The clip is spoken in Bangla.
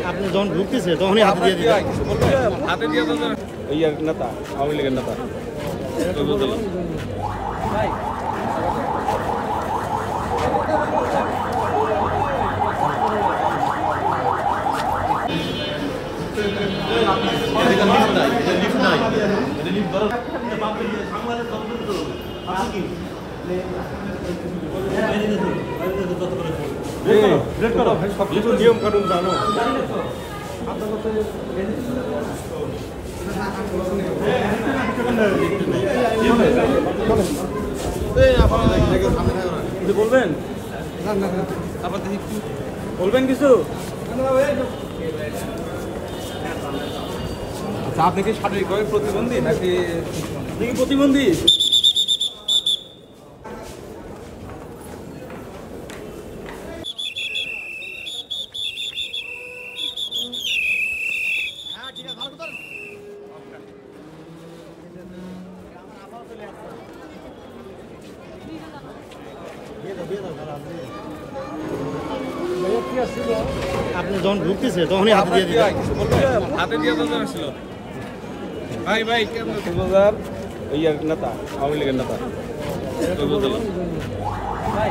আপনি যখন ঢুকতেছে তখনই হাতে দিয়ে দিবেন। হাতে দিয়ে তো ইয়ার নেতা, আওয়ামী লীগের নেতা। সবকিছু নিয়ম কানুন জানো। বলবেন বলবেন কিছু? আচ্ছা, আপনি কি শারীরিকভাবে প্রতিবন্ধী নাকি প্রতিবন্ধী? আপনি যখন ঢুকতেছে তখনই হাতে দিয়ে দিবেন। হাতে দিয়ে তো ছিল। ভাই ভাই কেমন ইয়ার নেতা, আওয়ামী লীগের নেতা। ভাই